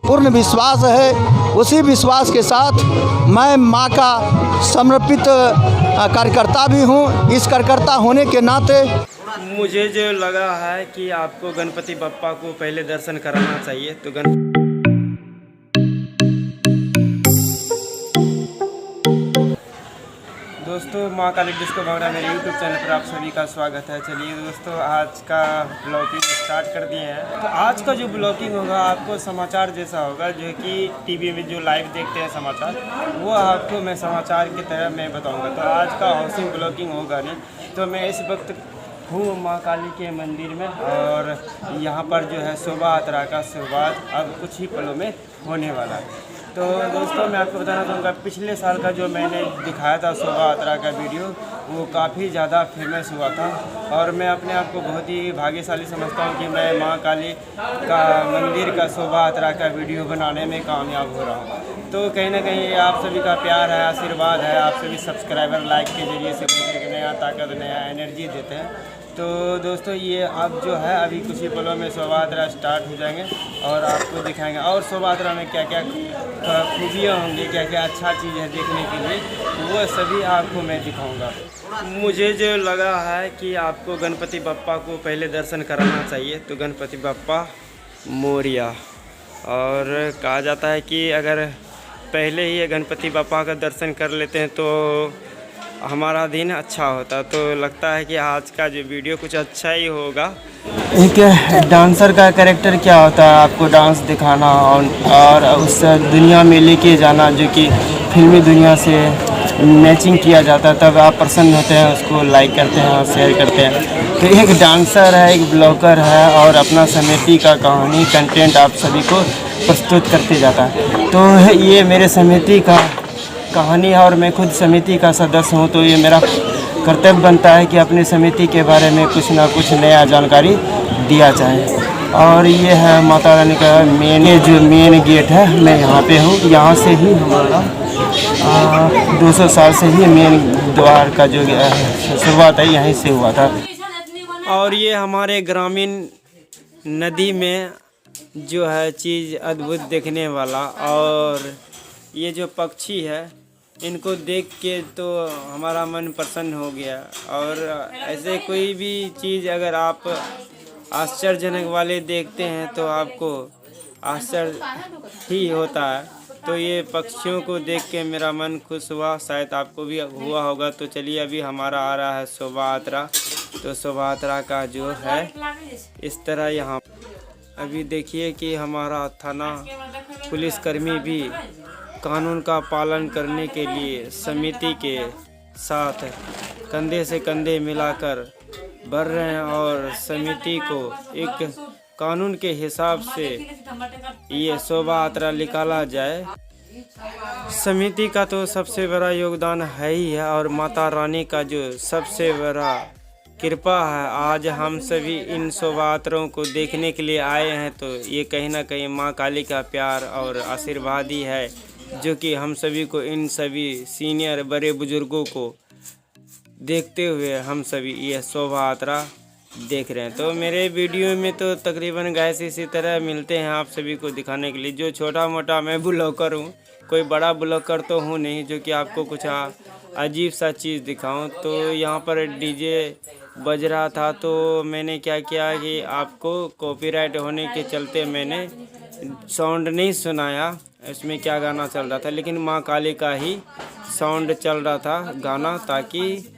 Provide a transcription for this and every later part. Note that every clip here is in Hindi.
पूर्ण विश्वास है। उसी विश्वास के साथ मैं माँ का समर्पित कार्यकर्ता भी हूँ। इस कार्यकर्ता होने के नाते मुझे जो लगा है कि आपको गणपति बप्पा को पहले दर्शन कराना चाहिए। तो दोस्तों, माँ काली डिस्को भांगड़ा मेरे यूट्यूब चैनल पर आप सभी का स्वागत है। चलिए दोस्तों, आज का ब्लॉगिंग स्टार्ट कर दिए हैं। तो आज का जो ब्लॉगिंग होगा आपको समाचार जैसा होगा, जो कि टीवी में जो लाइव देखते हैं समाचार, वो आपको मैं समाचार की तरह मैं बताऊंगा। तो आज का हाउसिंग ब्लॉगिंग होगा नहीं। तो मैं इस वक्त हूँ माँ काली के मंदिर में, और यहाँ पर जो है शोभा यात्रा का शुरुआत अब कुछ ही पलों में होने वाला है। तो दोस्तों, मैं आपको बताना चाहूँगा, पिछले साल का जो मैंने दिखाया था शोभा यात्रा का वीडियो, वो काफ़ी ज़्यादा फेमस हुआ था। और मैं अपने आप को बहुत ही भाग्यशाली समझता हूँ कि मैं माँ काली का मंदिर का शोभा यात्रा का वीडियो बनाने में कामयाब हो रहा हूँ। तो कहीं ना कहीं आप सभी का प्यार है, आशीर्वाद है, आप सभी सब्सक्राइबर लाइक के ज़रिए से मुझे एक नया ताकत, नया एनर्जी देते हैं। तो दोस्तों, ये अब जो है अभी कुछ ही पलों में शोभा यात्रा स्टार्ट हो जाएंगे और आपको दिखाएंगे। और शोभा यात्रा में क्या क्या खूबियाँ होंगी, क्या क्या अच्छा चीज़ है देखने के लिए, वो सभी आपको मैं दिखाऊंगा। मुझे जो लगा है कि आपको गणपति बप्पा को पहले दर्शन कराना चाहिए। तो गणपति बप्पा मोरिया। और कहा जाता है कि अगर पहले ही गणपति बप्पा का दर्शन कर लेते हैं तो हमारा दिन अच्छा होता। तो लगता है कि आज का जो वीडियो कुछ अच्छा ही होगा। एक डांसर का कैरेक्टर क्या होता है, आपको डांस दिखाना और उस दुनिया में लेके जाना, जो कि फिल्मी दुनिया से मैचिंग किया जाता है, तब आप प्रसन्न होते हैं, उसको लाइक करते हैं और शेयर करते हैं। तो एक डांसर है, एक ब्लॉगर है, और अपना समिति का कहानी कंटेंट आप सभी को प्रस्तुत करते जाता है। तो ये मेरे समिति का कहानी है, और मैं खुद समिति का सदस्य हूँ। तो ये मेरा कर्तव्य बनता है कि अपनी समिति के बारे में कुछ ना कुछ नया जानकारी दिया जाए। और ये है माता रानी का मेन गेट है। मैं यहाँ पे हूँ। यहाँ से ही हमारा 200 साल से ही मेन द्वार का जो शुरुआत है यहीं से हुआ था। और ये हमारे ग्रामीण नदी में जो है चीज़ अद्भुत देखने वाला, और ये जो पक्षी है इनको देख के तो हमारा मन प्रसन्न हो गया। और ऐसे कोई भी चीज़ अगर आप आश्चर्यजनक वाले देखते हैं तो आपको आश्चर्य ही होता है। तो ये पक्षियों को देख के मेरा मन खुश हुआ, शायद आपको भी हुआ होगा। तो चलिए, अभी हमारा आ रहा है शोभा यात्रा। तो शोभा यात्रा का जो है इस तरह यहाँ अभी देखिए कि हमारा थाना पुलिसकर्मी भी कानून का पालन करने के लिए समिति के साथ कंधे से कंधे मिलाकर बढ़ रहे हैं, और समिति को एक कानून के हिसाब से ये शोभा यात्रा निकाला जाए। समिति का तो सबसे बड़ा योगदान है ही है, और माता रानी का जो सबसे बड़ा कृपा है। आज हम सभी इन शोभा यात्राओं को देखने के लिए आए हैं। तो ये कहीं ना कहीं माँ काली का प्यार और आशीर्वाद ही है, जो कि हम सभी को, इन सभी सीनियर बड़े बुजुर्गों को देखते हुए हम सभी ये शोभा यात्रा देख रहे हैं। तो मेरे वीडियो में तो तकरीबन गैस इसी तरह मिलते हैं आप सभी को दिखाने के लिए। जो छोटा मोटा मैं ब्लॉगर हूँ, कोई बड़ा ब्लॉगर तो हूँ नहीं जो कि आपको कुछ अजीब सा चीज़ दिखाऊं। तो यहाँ पर डीजे बज रहा था, तो मैंने क्या किया कि आपको कॉपीराइट होने के चलते मैंने साउंड नहीं सुनाया इसमें क्या गाना चल रहा था, लेकिन माँ काली का ही साउंड चल रहा था गाना, ताकि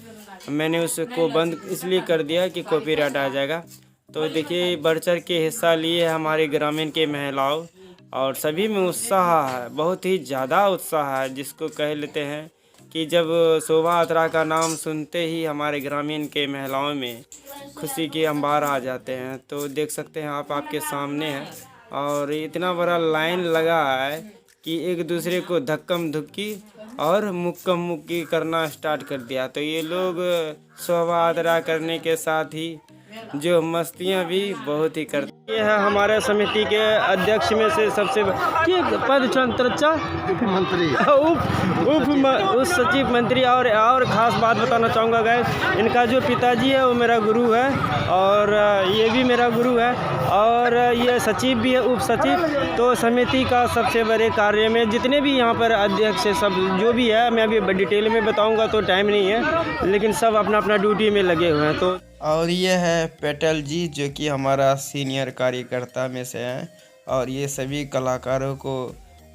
मैंने उसको बंद इसलिए कर दिया कि कॉपीराइट आ जाएगा। तो देखिए, बढ़ चढ़ के हिस्सा लिए हमारे ग्रामीण के महिलाओं, और सभी में उत्साह है, बहुत ही ज़्यादा उत्साह है, जिसको कह लेते हैं कि जब शोभा यात्रा का नाम सुनते ही हमारे ग्रामीण के महिलाओं में खुशी के अंबार आ जाते हैं। तो देख सकते हैं आप, आपके सामने है, और इतना बड़ा लाइन लगा है कि एक दूसरे को धक्कम धुक्की और मुक्कम मुक्की करना स्टार्ट कर दिया। तो ये लोग शोभा यात्रा करने के साथ ही जो मस्तियाँ भी बहुत ही करते। ये है हमारे समिति के अध्यक्ष में से सबसे पद चंद्रचा मंत्री उप सचिव मंत्री। और ख़ास बात बताना चाहूँगा गाइस, इनका जो पिताजी है वो मेरा गुरु है और ये भी मेरा गुरु है और ये सचिव भी है, उप सचिव। तो समिति का सबसे बड़े कार्य में जितने भी यहाँ पर अध्यक्ष है, सब जो भी है, मैं अभी डिटेल में बताऊँगा तो टाइम नहीं है, लेकिन सब अपना अपना ड्यूटी में लगे हुए हैं। तो और ये है पटेल जी जो कि हमारा सीनियर कार्यकर्ता में से हैं और ये सभी कलाकारों को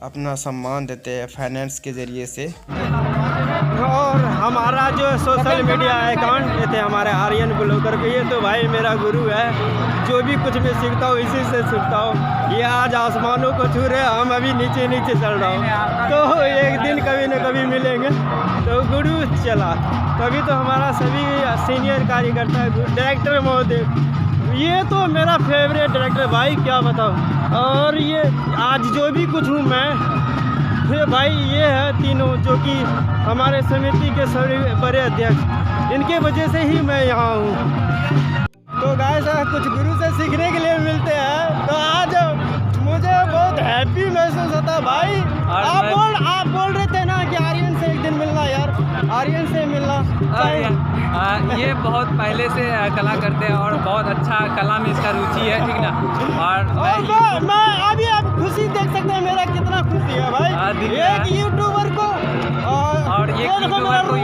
अपना सम्मान देते हैं फाइनेंस के ज़रिए से। और हमारा जो सोशल मीडिया अकाउंट ये थे हमारे आर्यन ब्लॉगर के, ये तो भाई मेरा गुरु है, जो भी कुछ मैं सीखता हूँ इसी से सीखता हूँ। ये आज आसमानों को छू रहे, हम अभी नीचे नीचे चल रहा हूँ, तो एक दिन कभी न कभी मिलेंगे। तो गुरु चला तभी तो हमारा सभी सीनियर कार्यकर्ता डायरेक्टर महोदय, ये तो मेरा फेवरेट डायरेक्टर भाई, क्या बताऊँ। और ये आज जो भी कुछ हूँ मैं, ये भाई ये है तीनों जो कि हमारे समिति के सभी बड़े अध्यक्ष, इनके वजह से ही मैं यहाँ हूँ। तो गाइस कुछ गुरु से सीखने के लिए मिलते हैं, तो आज मुझे बहुत हैप्पी महसूस होता भाई। आप बोल रहे थे ना कि आर्यन से एक दिन मिलना यार, आर्यन से मिलना। ये बहुत पहले से कला करते हैं और बहुत अच्छा कला में इसका रुचि है, ठीक ना। और मैं अभी आप खुशी देख सकते हैं मेरा कितना खुशी है भाई, एक यूट्यूबर को और एक यूट्यूबर को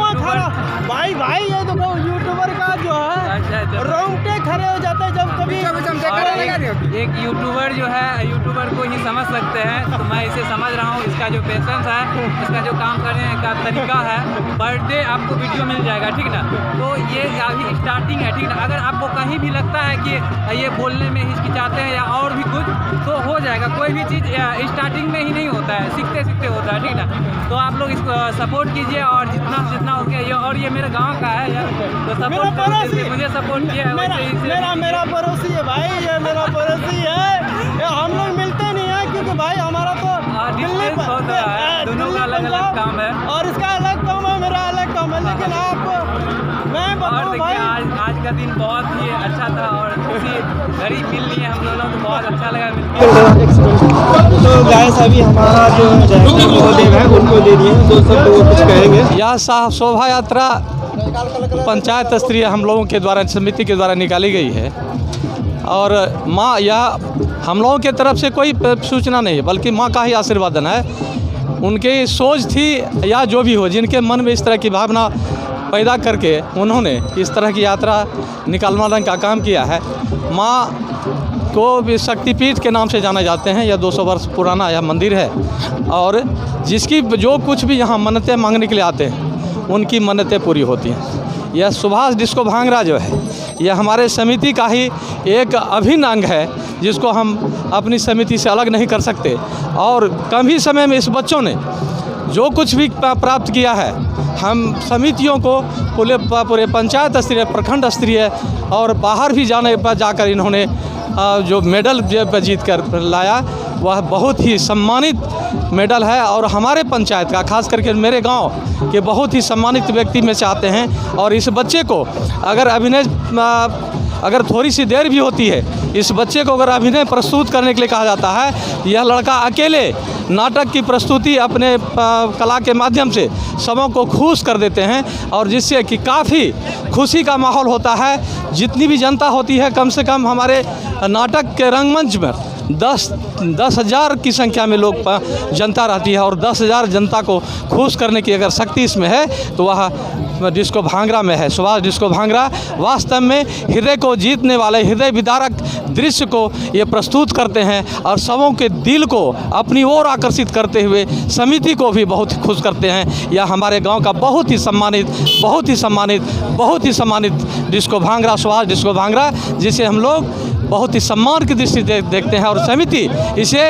भाई ये देखो यूट्यूबर का जो है रोंगटे खड़े हो जाते हैं जब कभी। एक यूट्यूबर जो है, यूट्यूबर को ही समझ सकते हैं, तो मैं इसे समझ रहा हूँ। इसका जो पेशेंस है, इसका जो काम करने का तरीका है, पर डे आपको वीडियो मिल जाएगा, ठीक ना। तो ये अभी स्टार्टिंग है, ठीक ना। अगर आपको कहीं भी लगता है कि ये बोलने में हिचकिचाते हैं या और भी कुछ, तो हो जाएगा। कोई भी चीज़ स्टार्टिंग में ही नहीं होता है, सीखते सीखते होता है, ठीक ना। तो आप लोग इसको सपोर्ट कीजिए और जितना हो गया। और ये मेरे गाँव का है यार, तो सपोर्ट करके मुझे सपोर्ट किया है। मेरा पड़ोसी है भाई, ये मेरा पड़ोसी है, हम लोग मिलते नहीं है क्योंकि भाई हमारा तो दोनों का अलग अलग काम है और इसका अलग काम है, मेरा अलग काम है। लेकिन आपको मैं बताऊं भाई, आज का दिन बहुत ही अच्छा था और खुशी घड़ी मिल रही है हम लोगों को, बहुत अच्छा लगा। तो गाइस अभी हमारा जो महोदय है उनको दे दिए, तो सब लोग कुछ कहेंगे। यह शोभा यात्रा पंचायत स्तरीय हम लोगों के द्वारा, समिति के द्वारा निकाली गई है और माँ, यह हम लोगों के तरफ से कोई सूचना नहीं है, बल्कि माँ का ही आशीर्वादन है। उनकी सोच थी या जो भी हो, जिनके मन में इस तरह की भावना पैदा करके उन्होंने इस तरह की यात्रा निकालने का काम किया है। माँ को भी शक्तिपीठ के नाम से जाने जाते हैं। यह 200 वर्ष पुराना यह मंदिर है और जिसकी जो कुछ भी यहाँ मन्नतें मांगने के लिए आते हैं उनकी मन्नतें पूरी होती हैं। यह सुभाष डिस्को भांगड़ा जो है, यह हमारे समिति का ही एक अभिन्न अंग है, जिसको हम अपनी समिति से अलग नहीं कर सकते। और कम ही समय में इस बच्चों ने जो कुछ भी प्राप्त किया है, हम समितियों को पूरे पंचायत स्तरीय, प्रखंड स्तरीय और बाहर भी जाने पर जाकर इन्होंने जो मेडल जीत कर लाया, वह बहुत ही सम्मानित मेडल है। और हमारे पंचायत का, खास करके मेरे गांव के बहुत ही सम्मानित व्यक्ति में से आते हैं। और इस बच्चे को अगर थोड़ी सी देर भी होती है, इस बच्चे को अगर अभिनय प्रस्तुत करने के लिए कहा जाता है, यह लड़का अकेले नाटक की प्रस्तुति अपने कला के माध्यम से सबों को खुश कर देते हैं और जिससे कि काफ़ी खुशी का माहौल होता है। जितनी भी जनता होती है, कम से कम हमारे नाटक के रंगमंच में 10,000 की संख्या में लोग जनता रहती है और 10,000 जनता को खुश करने की अगर शक्ति इसमें है तो वह डिस्को भांगड़ा में है। सुभाष डिस्को भांगड़ा वास्तव में हृदय को जीतने वाले, हृदय विदारक दृश्य को ये प्रस्तुत करते हैं और सबों के दिल को अपनी ओर आकर्षित करते हुए समिति को भी बहुत खुश करते हैं। यह हमारे गांव का बहुत ही सम्मानित डिस्को भांगड़ा, सुभाष डिस्को भांगड़ा, जिसे हम लोग बहुत ही सम्मान की दृष्टि से देखते हैं और समिति इसे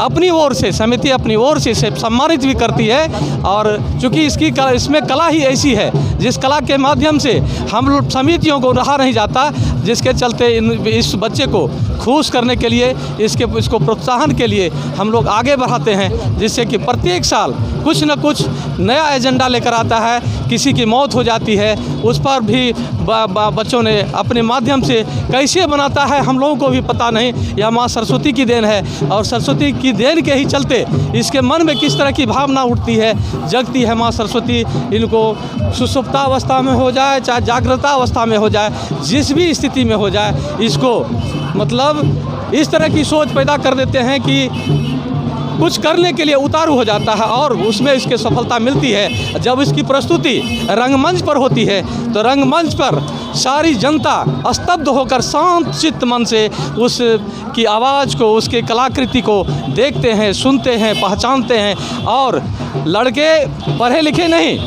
अपनी ओर से इसे सम्मानित भी करती है। और चूँकि इसमें कला ही ऐसी है जिस कला के माध्यम से हम लोग समितियों को रहा नहीं जाता, जिसके चलते इस बच्चे को खुश करने के लिए, इसको प्रोत्साहन के लिए हम लोग आगे बढ़ाते हैं, जिससे कि प्रत्येक साल कुछ न कुछ नया एजेंडा लेकर आता है। किसी की मौत हो जाती है, उस पर भी बच्चों ने अपने माध्यम से कैसे बनाता है हम लोगों को भी पता नहीं। यह माँ सरस्वती की देन है, और सरस्वती की देन के ही चलते इसके मन में किस तरह की भावना उठती है, जगती है माँ सरस्वती। इनको सुसुप्तावस्था में हो जाए चाहे जागृतावस्था में हो जाए, जिस भी स्थिति में हो जाए, इसको मतलब इस तरह की सोच पैदा कर देते हैं कि कुछ करने के लिए उतारू हो जाता है, और उसमें इसके सफलता मिलती है। जब इसकी प्रस्तुति रंगमंच पर होती है तो रंगमंच पर सारी जनता स्तब्ध होकर शांत चित्त मन से उसकी आवाज़ को, उसके कलाकृति को देखते हैं, सुनते हैं, पहचानते हैं। और लड़के पढ़े लिखे नहीं,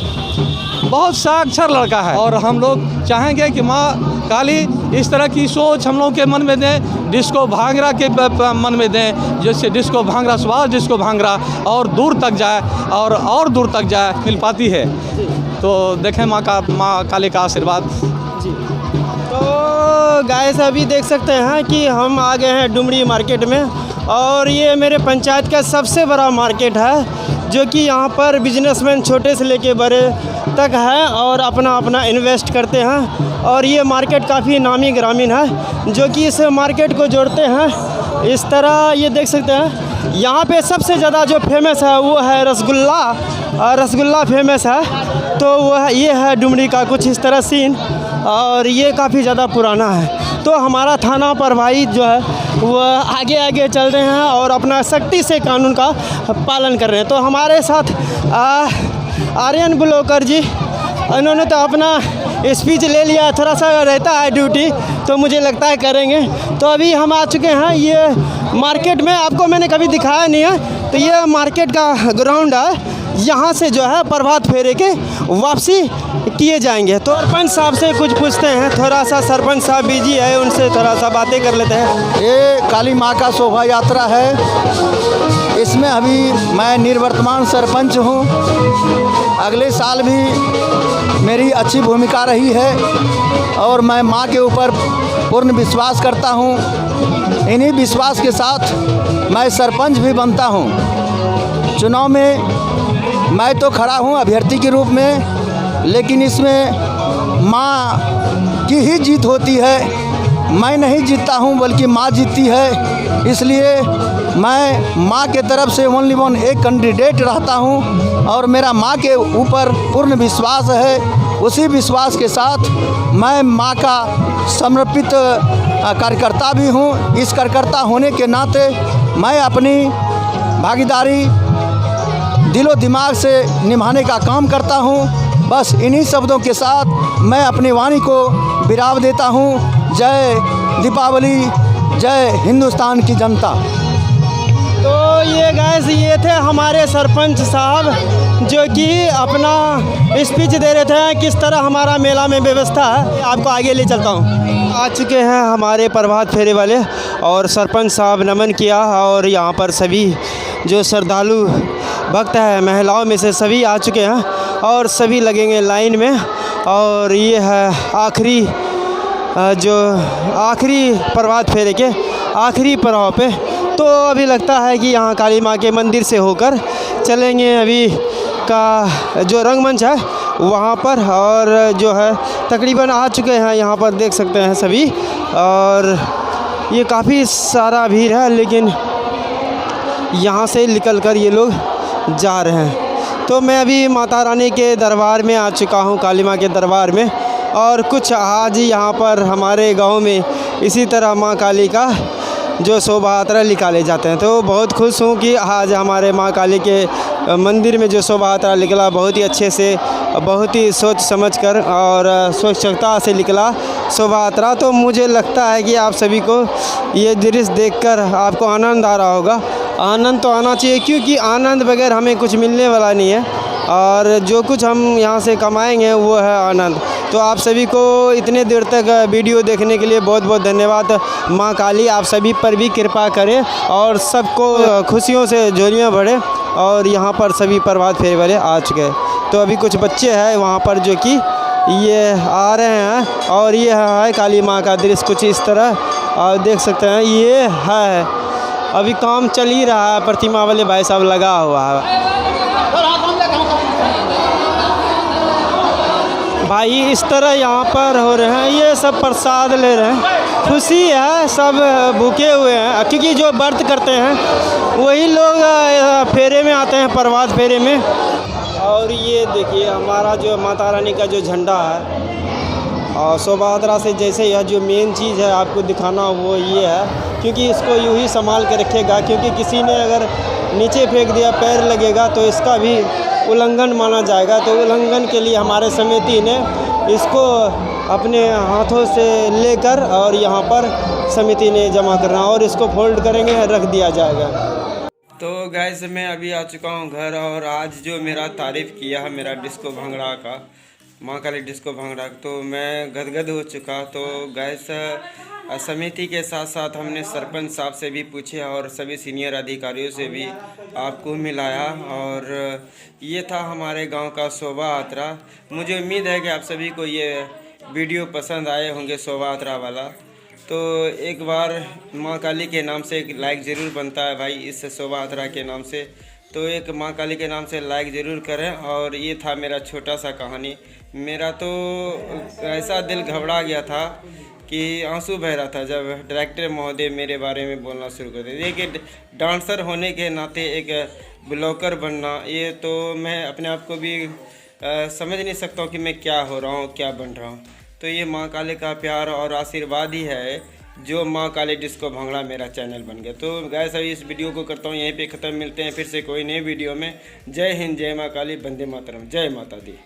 बहुत साक्षर लड़का है, और हम लोग चाहेंगे कि माँ काली इस तरह की सोच हम लोगों के मन में दें, डिस्को भांगड़ा के मन में दें, जैसे डिस्को भांगड़ा सुभाष डिस्को भांगड़ा और दूर तक जाए और दूर तक जाए मिल पाती है। तो देखें माँ काली का आशीर्वाद। तो गाइस अभी देख सकते हैं कि हम आ गए हैं डुमरी मार्केट में, और ये मेरे पंचायत का सबसे बड़ा मार्केट है, जो कि यहाँ पर बिजनेसमैन छोटे से लेके बड़े तक है और अपना अपना इन्वेस्ट करते हैं। और ये मार्केट काफ़ी नामी ग्रामीण है, जो कि इस मार्केट को जोड़ते हैं। इस तरह ये देख सकते हैं यहाँ पे सबसे ज़्यादा जो फेमस है वो है रसगुल्ला, और रसगुल्ला फेमस है। तो वह ये है डुमरी का कुछ इस तरह सीन, और ये काफ़ी ज़्यादा पुराना है। तो हमारा थाना प्रभारी जो है वह आगे आगे चल रहे हैं और अपना सख्ती से कानून का पालन कर रहे हैं। तो हमारे साथ आर्यन ब्लोकर जी, इन्होंने तो अपना स्पीच ले लिया, थोड़ा सा रहता है ड्यूटी, तो मुझे लगता है करेंगे। तो अभी हम आ चुके हैं ये मार्केट में, आपको मैंने कभी दिखाया नहीं है। तो ये मार्केट का ग्राउंड है, यहाँ से जो है प्रभात फेरे के वापसी किए जाएंगे। तो सरपंच साहब से कुछ पूछते हैं, थोड़ा सा सरपंच साहब बिजी है, उनसे थोड़ा सा बातें कर लेते हैं। ये काली माँ का शोभा यात्रा है, इसमें अभी मैं निर्वर्तमान सरपंच हूँ। अगले साल भी मेरी अच्छी भूमिका रही है, और मैं माँ के ऊपर पूर्ण विश्वास करता हूँ। इन्हीं विश्वास के साथ मैं सरपंच भी बनता हूँ। चुनाव में मैं तो खड़ा हूँ अभ्यर्थी के रूप में, लेकिन इसमें माँ की ही जीत होती है। मैं नहीं जीतता हूँ बल्कि माँ जीतती है। इसलिए मैं माँ के तरफ से ओनली वन एक कैंडिडेट रहता हूँ, और मेरा माँ के ऊपर पूर्ण विश्वास है। उसी विश्वास के साथ मैं माँ का समर्पित कार्यकर्ता भी हूँ। इस कार्यकर्ता होने के नाते मैं अपनी भागीदारी दिलो दिमाग से निभाने का काम करता हूँ। बस इन्हीं शब्दों के साथ मैं अपनी वाणी को विराम देता हूँ। जय दीपावली, जय हिंदुस्तान की जनता। तो ये गैस ये थे हमारे सरपंच साहब, जो कि अपना स्पीच दे रहे थे किस तरह हमारा मेला में व्यवस्था है। आपको आगे ले चलता हूँ। आ चुके हैं हमारे प्रभात फेरे वाले, और सरपंच साहब नमन किया, और यहाँ पर सभी जो श्रद्धालु भक्त है महिलाओं में से सभी आ चुके हैं, और सभी लगेंगे लाइन में। और ये है आखिरी प्रभात फेरे के आखिरी पड़ाव पे। तो अभी लगता है कि यहाँ काली माँ के मंदिर से होकर चलेंगे अभी का जो रंगमंच है वहाँ पर, और जो है तकरीबन आ चुके हैं यहाँ पर देख सकते हैं सभी। और ये काफ़ी सारा भीड़ है, लेकिन यहाँ से निकलकर ये लोग जा रहे हैं। तो मैं अभी माता रानी के दरबार में आ चुका हूँ, काली माँ के दरबार में। और कुछ आज यहाँ पर हमारे गांव में इसी तरह माँ काली का जो शोभा यात्रा निकाले जाते हैं। तो बहुत खुश हूँ कि आज हमारे माँ काली के मंदिर में जो शोभा यात्रा निकला, बहुत ही अच्छे से, बहुत ही सोच समझकर और स्वच्छता से निकला शोभा यात्रा। तो मुझे लगता है कि आप सभी को ये दृश्य देखकर आपको आनंद आ रहा होगा। आनंद तो आना चाहिए, क्योंकि आनंद बगैर हमें कुछ मिलने वाला नहीं है, और जो कुछ हम यहाँ से कमाएंगे वो है आनंद। तो आप सभी को इतने देर तक वीडियो देखने के लिए बहुत बहुत धन्यवाद। माँ काली आप सभी पर भी कृपा करे और सबको खुशियों से झोलियाँ भरे। और यहाँ पर सभी प्रभात फेरी वाले आ चुके हैं। तो अभी कुछ बच्चे हैं वहाँ पर जो कि ये आ रहे हैं और ये है काली माँ का दृश्य कुछ इस तरह। और देख सकते हैं ये है, अभी काम चल ही रहा है, प्रतिमा वाले भाई साहब लगा हुआ है। भाई इस तरह यहाँ पर हो रहे हैं, ये सब प्रसाद ले रहे हैं, खुशी है, सब भूखे हुए हैं क्योंकि जो व्रत करते हैं वही लोग फेरे में आते हैं, प्रभात फेरे में। और ये देखिए हमारा जो माता रानी का जो झंडा है और शोभा यात्रा से जैसे यह जो मेन चीज़ है आपको दिखाना वो ये है, क्योंकि इसको यूँ ही संभाल के रखेगा, क्योंकि किसी ने अगर नीचे फेंक दिया पैर लगेगा तो इसका भी उल्लंघन माना जाएगा। तो उल्लंघन के लिए हमारे समिति ने इसको अपने हाथों से लेकर और यहाँ पर समिति ने जमा करना और इसको फोल्ड करेंगे, रख दिया जाएगा। तो गैस मैं अभी आ चुका हूँ घर, और आज जो मेरा तारीफ़ किया है मेरा डिस्को भांगड़ा का, माँ काली डिस्को भांगड़ा, तो मैं गदगद हो चुका। तो गैस समिति के साथ साथ हमने सरपंच साहब से भी पूछे और सभी सीनियर अधिकारियों से भी आपको मिलाया, और ये था हमारे गांव का शोभा यात्रा। मुझे उम्मीद है कि आप सभी को ये वीडियो पसंद आए होंगे शोभा यात्रा वाला। तो एक बार माँ काली के नाम से एक लाइक ज़रूर बनता है भाई, इस शोभा यात्रा के नाम से। तो एक माँ काली के नाम से लाइक ज़रूर करें। और ये था मेरा छोटा सा कहानी। मेरा तो ऐसा दिल घबरा गया था कि आंसू बह रहा था जब डायरेक्टर महोदय मेरे बारे में बोलना शुरू कर दिए। एक डांसर होने के नाते एक ब्लॉगर बनना, ये तो मैं अपने आप को भी समझ नहीं सकता हूँ कि मैं क्या हो रहा हूँ, क्या बन रहा हूँ। तो ये माँ काली का प्यार और आशीर्वाद ही है जो माँ काली डिस्को भांगड़ा मेरा चैनल बन गया। तो गाइस अभी इस वीडियो को करता हूँ यहीं पे ख़त्म। मिलते हैं फिर से कोई नए वीडियो में। जय हिंद, जय माँ काली, वंदे मातरम, जय माता दी।